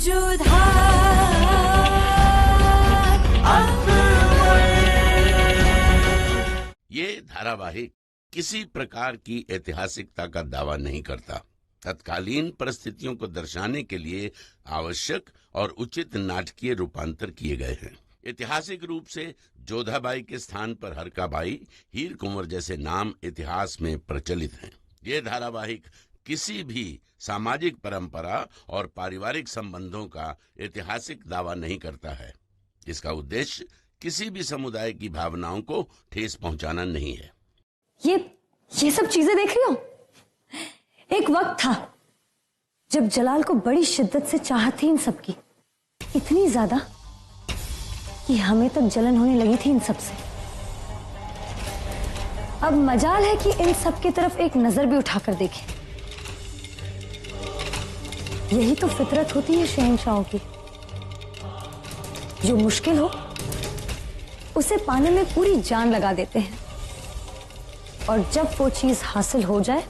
जोधा ये धारावाहिक किसी प्रकार की ऐतिहासिकता का दावा नहीं करता। तत्कालीन परिस्थितियों को दर्शाने के लिए आवश्यक और उचित नाटकीय रूपांतर किए गए हैं। ऐतिहासिक रूप से जोधाबाई के स्थान पर हरकाबाई, हीर कुंवर जैसे नाम इतिहास में प्रचलित हैं। ये धारावाहिक किसी भी सामाजिक परंपरा और पारिवारिक संबंधों का ऐतिहासिक दावा नहीं करता है। इसका उद्देश्य किसी भी समुदाय की भावनाओं को ठेस पहुंचाना नहीं है। ये सब चीजें देख रही हो? एक वक्त था जब जलाल को बड़ी शिद्दत से चाहत थी इन सब की, इतनी ज्यादा कि हमें तक जलन होने लगी थी इन सब से। अब मजाल है कि इन सब की तरफ एक नजर भी उठाकर देखें। यही तो फितरत होती है शहंशाहों की। जो मुश्किल हो उसे पाने में पूरी जान लगा देते हैं, और जब वो चीज हासिल हो जाए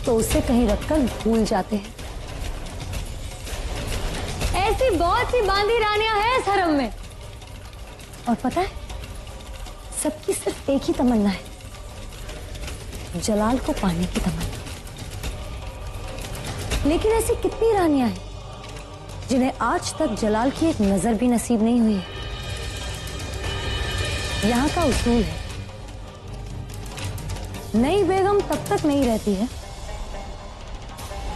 तो उसे कहीं रखकर भूल जाते हैं। ऐसी बहुत सी बांदी रानियां हैं इस हरम में, और पता है सबकी सिर्फ एक ही तमन्ना है, जलाल को पाने की तमन्ना। लेकिन ऐसी कितनी रानियां हैं जिन्हें आज तक जलाल की एक नजर भी नसीब नहीं हुई है। यहां का उसूल है, नई बेगम तब तक नहीं रहती है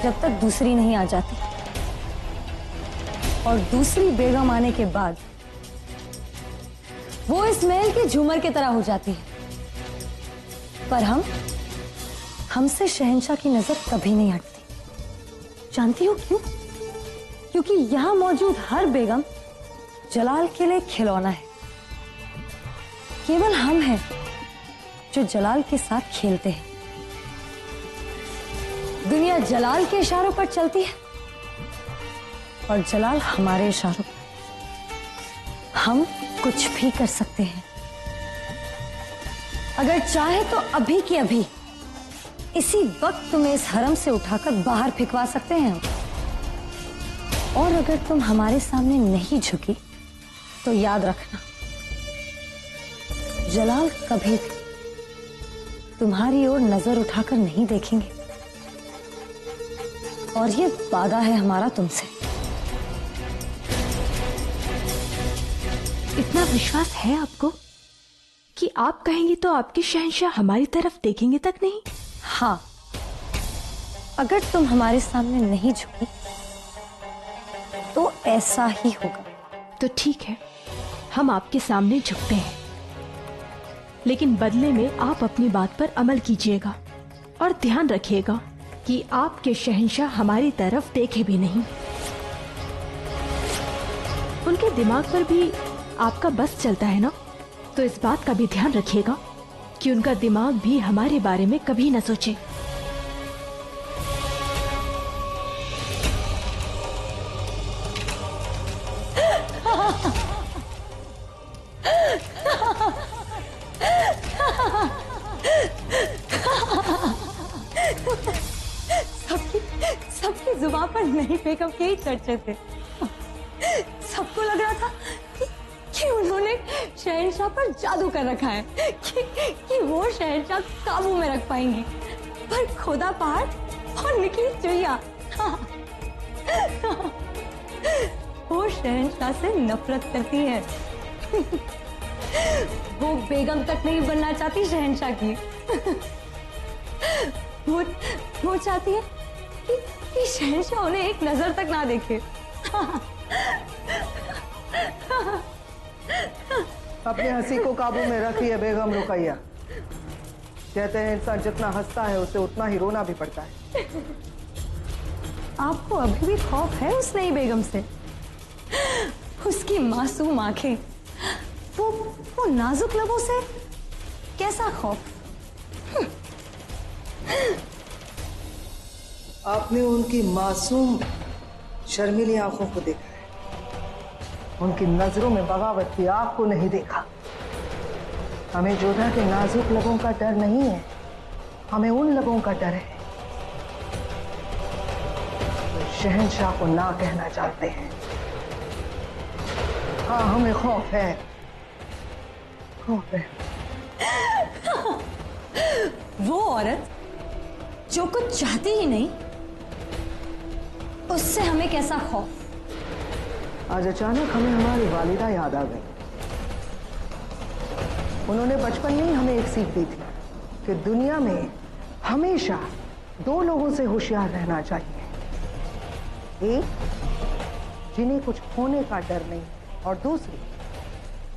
जब तक दूसरी नहीं आ जाती, और दूसरी बेगम आने के बाद वो इस महल के झूमर की तरह हो जाती है। पर हमसे शहंशाह की नजर कभी नहीं हटती। जानती हो क्यों? क्योंकि यहां मौजूद हर बेगम जलाल के लिए खिलौना है। केवल हम हैं जो जलाल के साथ खेलते हैं। दुनिया जलाल के इशारों पर चलती है और जलाल हमारे इशारों पर। हम कुछ भी कर सकते हैं। अगर चाहे तो अभी की अभी इसी वक्त तुम्हें इस हरम से उठाकर बाहर फेंकवा सकते हैं। और अगर तुम हमारे सामने नहीं झुकी तो याद रखना, जलाल कभी भी तुम्हारी ओर नजर उठाकर नहीं देखेंगे। और ये वादा है हमारा तुमसे। इतना विश्वास है आपको कि आप कहेंगे तो आपके शहंशाह हमारी तरफ देखेंगे तक नहीं? हाँ, अगर तुम हमारे सामने नहीं झुकी तो ऐसा ही होगा। तो ठीक है, हम आपके सामने झुकते हैं, लेकिन बदले में आप अपनी बात पर अमल कीजिएगा और ध्यान रखिएगा कि आपके शहंशाह हमारी तरफ देखे भी नहीं। उनके दिमाग पर भी आपका बस चलता है ना, तो इस बात का भी ध्यान रखिएगा कि उनका दिमाग भी हमारे बारे में कभी न सोचे। सबकी जुबान पर नई बेगम के ही चर्चे थे। सबको लग रहा था कि उन्होंने शहंशाह पर जादू कर रखा है, कि वो शहंशाह काबू में रख पाएंगी। पर खुदा पहाड़ और निकली चुईया वो शहंशाह से नफरत करती है। वो बेगम तक नहीं बनना चाहती शहंशाह की। वो चाहती है कि शहंशाह उन्हें एक नजर तक ना देखे। अपनी हंसी को काबू में रखिए बेगम रुकैया। कहते हैं इंसान जितना हंसता है उसे उतना ही रोना भी पड़ता है। आपको अभी भी खौफ है उस नई बेगम से? उसकी मासूम आंखें, वो नाजुक लबों से कैसा खौफ? आपने उनकी मासूम शर्मीली आंखों को देखा है, उनकी नजरों में बगावत की आग को नहीं देखा। हमें जोधा के नाजुक लबों का डर नहीं है, हमें उन लबों का डर है शहंशाह को ना कहना चाहते हैं। हाँ, हमें खौफ है, खौफ है। वो औरत जो कुछ चाहती ही नहीं, उससे हमें कैसा खौफ? आज अचानक हमें हमारी वालिदा याद आ गई। उन्होंने बचपन में ही हमें एक सीख दी थी कि दुनिया में हमेशा दो लोगों से होशियार रहना चाहिए। एक, जिन्हें कुछ होने का डर नहीं, और दूसरी,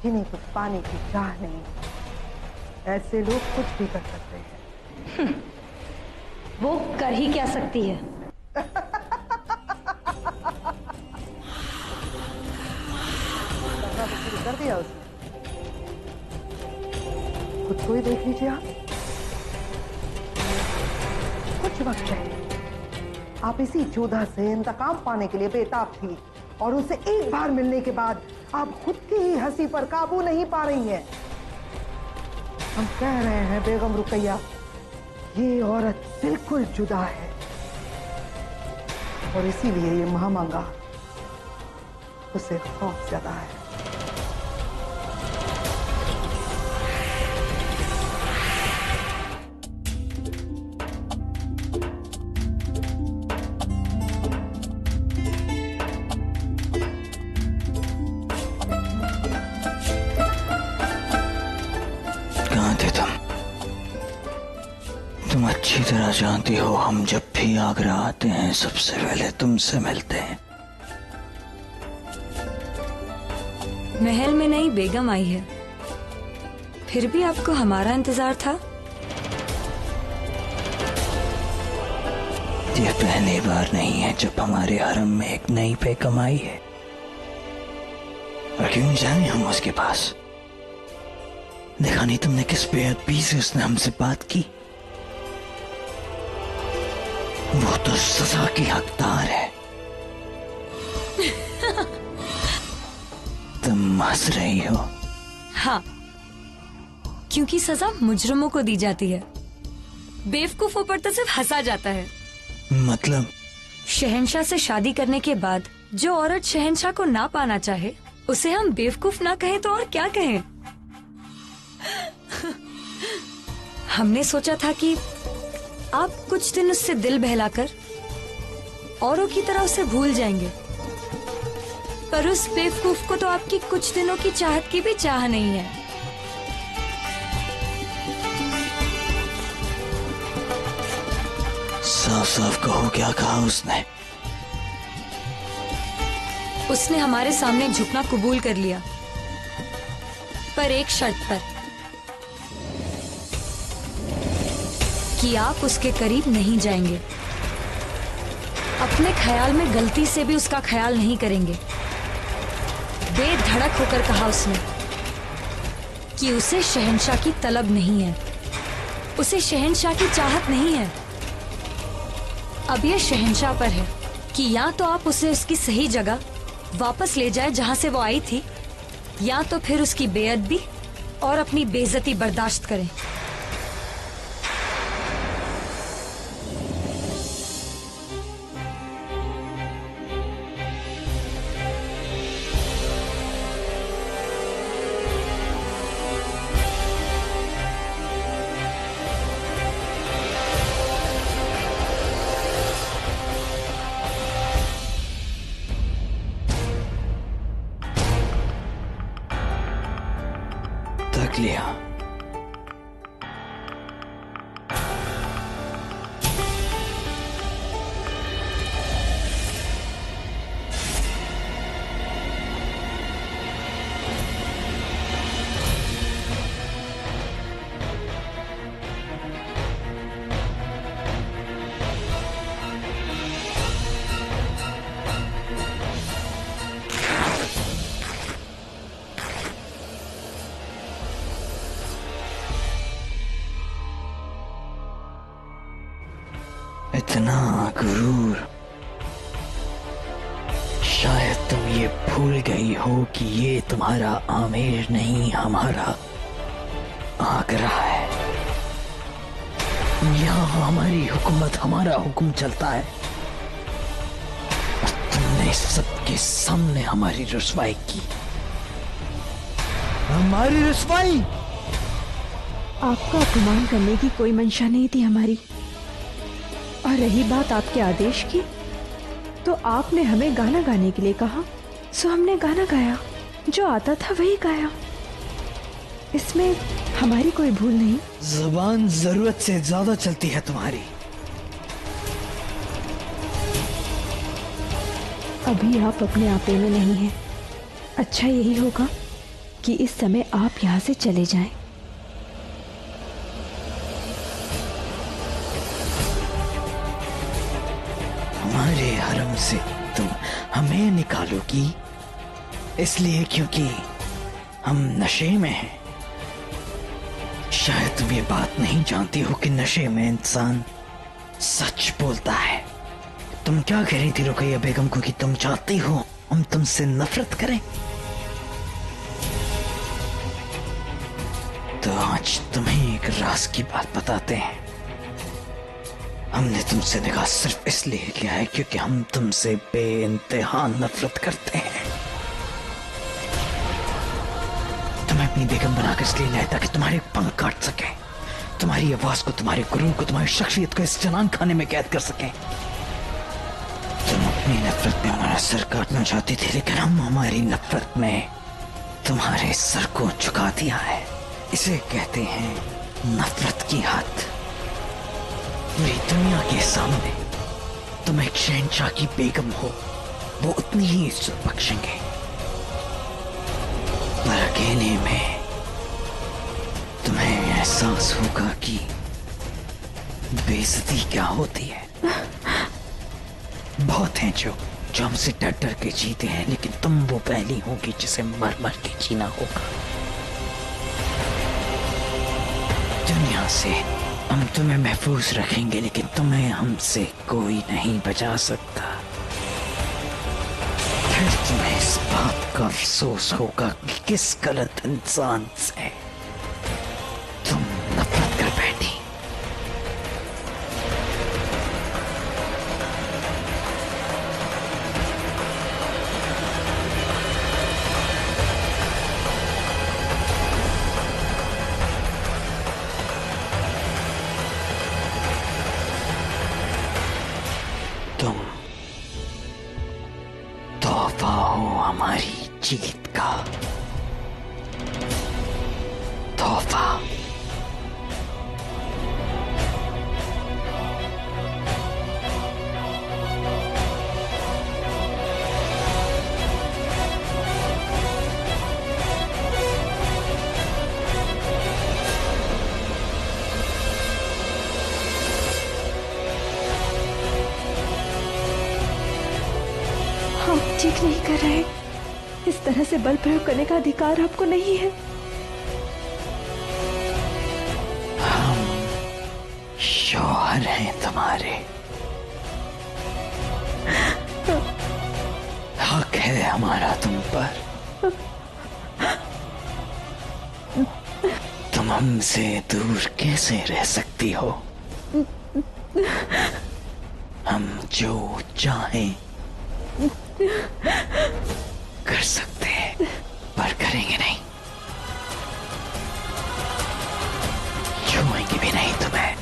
जिन्हें कुछ पाने की चाह नहीं। ऐसे लोग कुछ भी कर सकते हैं। वो कर ही क्या सकती है? शुरू कर दिया उसने। खुद को ही देख लीजिए आप। कुछ वक्त पहले आप इसी जोधा से इंतकाम पाने के लिए बेताब थी, और उसे एक बार मिलने के बाद आप खुद की ही हंसी पर काबू नहीं पा रही हैं। हम कह रहे हैं बेगम रुकैया, ये औरत बिल्कुल जुदा है, और इसीलिए ये महामंगा उसे खौफ ज्यादा है। तुम अच्छी तरह जानती हो, हम जब भी आगरा आते हैं सबसे पहले तुमसे मिलते हैं। महल में नई बेगम आई है, फिर भी आपको हमारा इंतजार था? ये पहली बार नहीं है जब हमारे हरम में एक नई बेगम आई है। और क्यों जाए हम उसके पास? देखा नहीं तुमने किस बेअदबी से उसने हमसे बात की? वो तो सजा की हकदार है। तुम हंस रही हो? हाँ, क्योंकि सजा मुजरिमों को दी जाती है, बेवकूफों पर तो सिर्फ हंसा जाता है। मतलब? शहंशाह से शादी करने के बाद जो औरत शहंशाह को ना पाना चाहे, उसे हम बेवकूफ ना कहें तो और क्या कहें? हमने सोचा था कि आप कुछ दिन उससे दिल बहलाकर औरों की तरह उसे भूल जाएंगे, पर उस बेवकूफ को तो आपकी कुछ दिनों की चाहत की भी चाह नहीं है। साफ साफ कहो, क्या कहा उसने? उसने हमारे सामने झुकना कबूल कर लिया, पर एक शर्त पर, कि आप उसके करीब नहीं जाएंगे, अपने ख्याल में गलती से भी उसका ख्याल नहीं करेंगे। बेधड़क होकर कहा उसने कि उसे शहंशाह की तलब नहीं है, उसे शहंशाह की चाहत नहीं है। अब यह शहंशाह पर है कि या तो आप उसे उसकी सही जगह वापस ले जाए जहां से वो आई थी, या तो फिर उसकी बेअदबी और अपनी बेइज्जती बर्दाश्त करें। तक लिया। इतना गुरूर, शायद तुम ये भूल गई हो कि ये तुम्हारा आमेर नहीं, हमारा आगरा है। यहाँ हमारी हुकूमत, हमारा हुक्म चलता है। तुमने सबके सामने हमारी रुसवाई की। हमारी रुसवाई? आपका अपमान करने की कोई मंशा नहीं थी हमारी। और रही बात आपके आदेश की, तो आपने हमें गाना गाने के लिए कहा, सो हमने गाना गाया, जो आता था वही गाया। इसमें हमारी कोई भूल नहीं। जुबान जरूरत से ज्यादा चलती है तुम्हारी। अभी आप अपने आपे में नहीं हैं। अच्छा यही होगा कि इस समय आप यहाँ से चले जाएं। हमारे हरम से तुम हमें निकालोगी इसलिए क्योंकि हम नशे में हैं। शायद तुम ये बात नहीं जानती हो कि नशे में इंसान सच बोलता है। तुम क्या कह रही थी रुकैया बेगम को कि तुम चाहती हो हम तुमसे नफरत करें? तो आज तुम्हें एक राज की बात बताते हैं। हमने तुमसे निकाह सिर्फ इसलिए किया है क्योंकि हम तुमसे बेइंतहा नफरत करते हैं। तुम्हें अपनी बेगम बनाकर इसलिए लाया ताकि तुम्हारे पंख काट सके, तुम्हारी आवाज को, तुम्हारे गुरूर को, तुम्हारी शख्सियत को इस जनान खाने में कैद कर सके। तुम अपनी नफरत में हमारा सर काटना चाहती थी, लेकिन हम हमारी नफरत में तुम्हारे सर को झुका दिया है। इसे कहते हैं नफरत की हद। पूरी दुनिया के सामने तुम एक शहंशाह की बेगम हो, वो उतनी ही इज्जत बख्शेंगे, पर अकेले में तुम्हें एहसास होगा कि बेइज्जती क्या होती है। बहुत हैं जो हमसे डर डर के जीते हैं, लेकिन तुम वो पहली होगी जिसे मर मर के जीना होगा। दुनिया से हम तुम्हें महफूज रखेंगे, लेकिन तुम्हें हमसे कोई नहीं बचा सकता। फिर तुम्हें इस बात का अफसोस होगा कि किस गलत इंसान से तुम नफरत कर बैठी। तुम तोहफा हो हमारी जीत का, तोहफा। आप ठीक नहीं कर रहे। इस तरह से बल प्रयोग करने का अधिकार आपको नहीं है। हम शौहर हैं तुम्हारे, हक है हमारा तुम पर। तुम हमसे दूर कैसे रह सकती हो? हम जो चाहें कर सकते हैं, पर करेंगे नहीं, छूएंगे भी नहीं तुम्हें,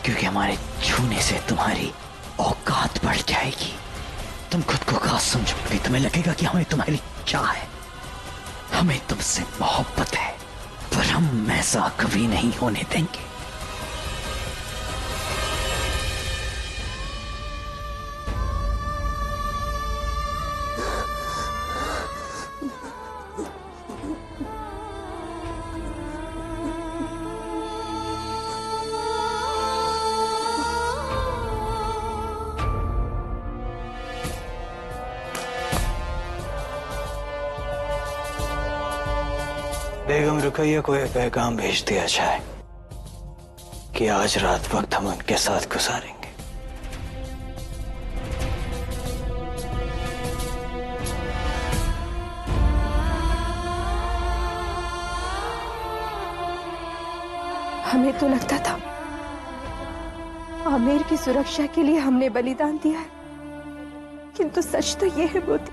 क्योंकि हमारे छूने से तुम्हारी औकात बढ़ जाएगी। तुम खुद को खास समझोगे, तुम्हें लगेगा कि हमें तुम्हारी चाह है, हमें तुमसे मोहब्बत है, पर हम ऐसा कभी नहीं होने देंगे। बेगम रुकैया को एक पैगाम भेज दिया जाए कि आज रात वक्त हम उनके साथ गुजारेंगे। हमें तो लगता था आमिर की सुरक्षा के लिए हमने बलिदान दिया है, किंतु सच तो ये है मोती,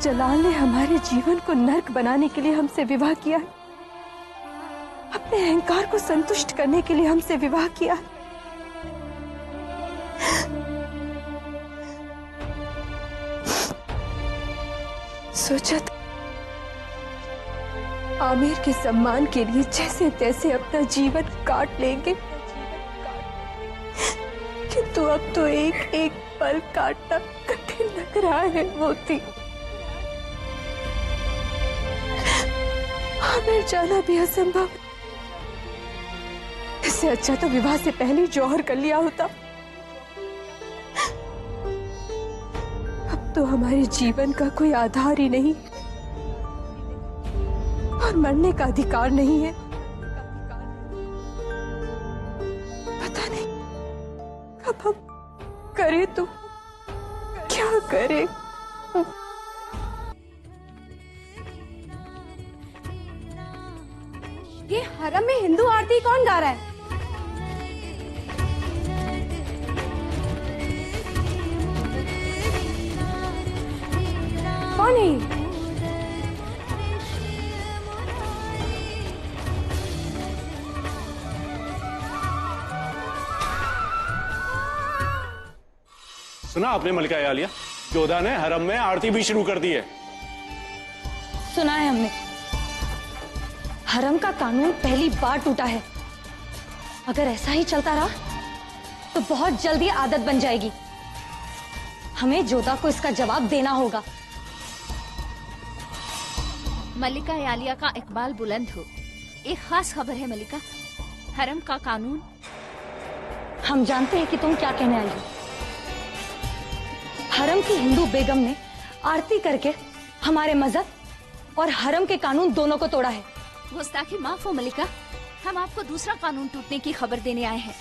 जलाल ने हमारे जीवन को नर्क बनाने के लिए हमसे विवाह किया है, अपने अहंकार को संतुष्ट करने के लिए हमसे विवाह किया है। सोचा था आमिर के सम्मान के लिए जैसे तैसे अपना जीवन काट लेंगे, किंतु अब तो एक एक पल काटना कठिन लग रहा है मोती। आमिर जाना भी असंभव, इससे अच्छा तो विवाह से पहले जौहर कर लिया होता। अब तो हमारे जीवन का कोई आधार ही नहीं और मरने का अधिकार नहीं है। पता नहीं अब हम करें तो क्या करें। ये हरम में हिंदू आरती कौन गा रहा है? कौन है ये? सुना आपने मलिका आलिया, जोधा ने हरम में आरती भी शुरू कर दी है। सुना है हमने। हरम का कानून पहली बार टूटा है। अगर ऐसा ही चलता रहा तो बहुत जल्दी आदत बन जाएगी। हमें जोधा को इसका जवाब देना होगा। मलिका आलिया का इकबाल बुलंद हो। एक खास खबर है मलिका, हरम का कानून। हम जानते हैं कि तुम क्या कहने आई हो। हरम की हिंदू बेगम ने आरती करके हमारे मजहब और हरम के कानून दोनों को तोड़ा है। गुस्ताखी माफ हो मलिका, हम आपको दूसरा कानून टूटने की खबर देने आए हैं।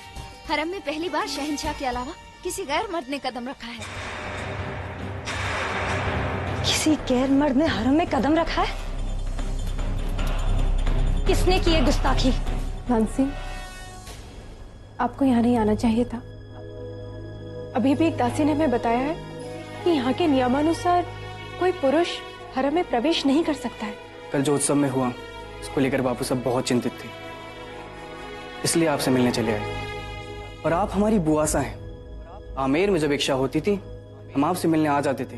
हरम में पहली बार शहंशाह के अलावा किसी गैर मर्द ने कदम रखा है। किसी गैर मर्द ने हरम में कदम रखा है? किसने की ये गुस्ताखी? मानसी, आपको यहाँ नहीं आना चाहिए था। अभी भी एक दासी ने हमें बताया है कि यहाँ के नियमानुसार कोई पुरुष हरम में प्रवेश नहीं कर सकता है। कल जो उत्सव में हुआ उसको लेकर बापू सब बहुत चिंतित थे, इसलिए आपसे मिलने चले आए। और आप हमारी बुआसा हैं। आमेर में जब इच्छा होती थी हम आपसे मिलने आ जाते थे,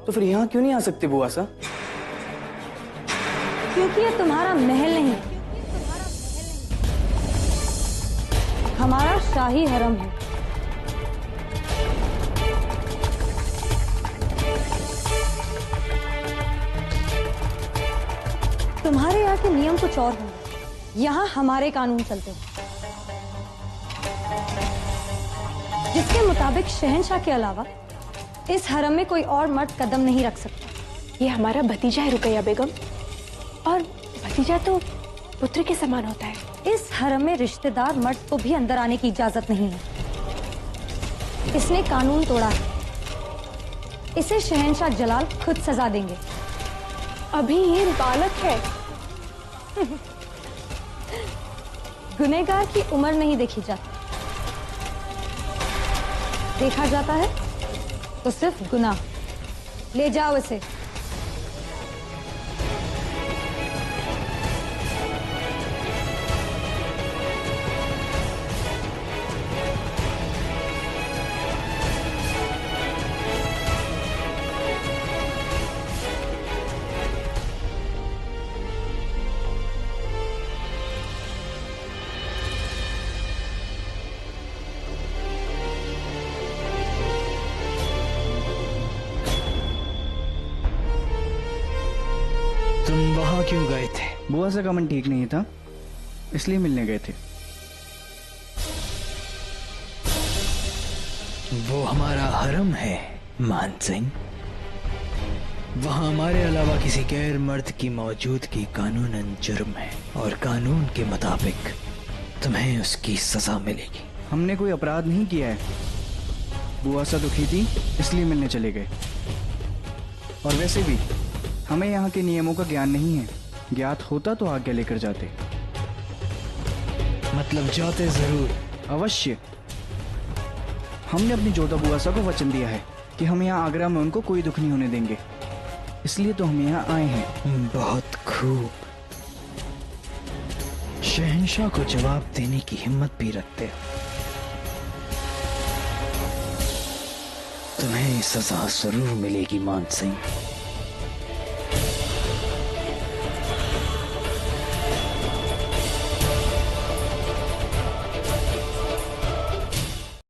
तो फिर यहाँ क्यों नहीं आ सकते बुआसा? क्योंकि ये तुम्हारा महल नहीं, हमारा शाही हरम है। तुम्हारे यहाँ के नियम कुछ और होंगे, यहाँ हमारे कानून चलते हैं, जिसके मुताबिक शहंशाह के अलावा इस हरम में कोई और मर्द कदम नहीं रख सकता। ये हमारा भतीजा है रुकैया बेगम, और भतीजा तो पुत्र के समान होता है। इस हरम में रिश्तेदार मर्द को भी अंदर आने की इजाजत नहीं है। इसने कानून तोड़ा है। इसे शहंशाह जलाल खुद सजा देंगे। अभी ये बालक है। गुनहगार की उम्र नहीं देखी जाती, देखा जाता है तो सिर्फ गुनाह। ले जाओ इसे। तुम वहां क्यों गए थे? बुआसा का मन ठीक नहीं था, इसलिए मिलने गए थे। वो हमारा हरम है मान सिंह। वहां हमारे अलावा किसी गैर मर्द की मौजूदगी कानूनन जुर्म है, और कानून के मुताबिक तुम्हें उसकी सजा मिलेगी। हमने कोई अपराध नहीं किया है। बुआसा दुखी थी इसलिए मिलने चले गए। और वैसे भी हमें यहाँ के नियमों का ज्ञान नहीं है। ज्ञात होता तो आज्ञा लेकर जाते। मतलब जाते जरूर? अवश्य। हमने अपनी जोधा बुआसा को वचन दिया है कि हम यहाँ आगरा में उनको कोई दुख नहीं होने देंगे, इसलिए तो हम यहाँ आए हैं। बहुत खूब। शहंशाह को जवाब देने की हिम्मत भी रखते हो। तुम्हें सजा जरूर मिलेगी मान सिंह।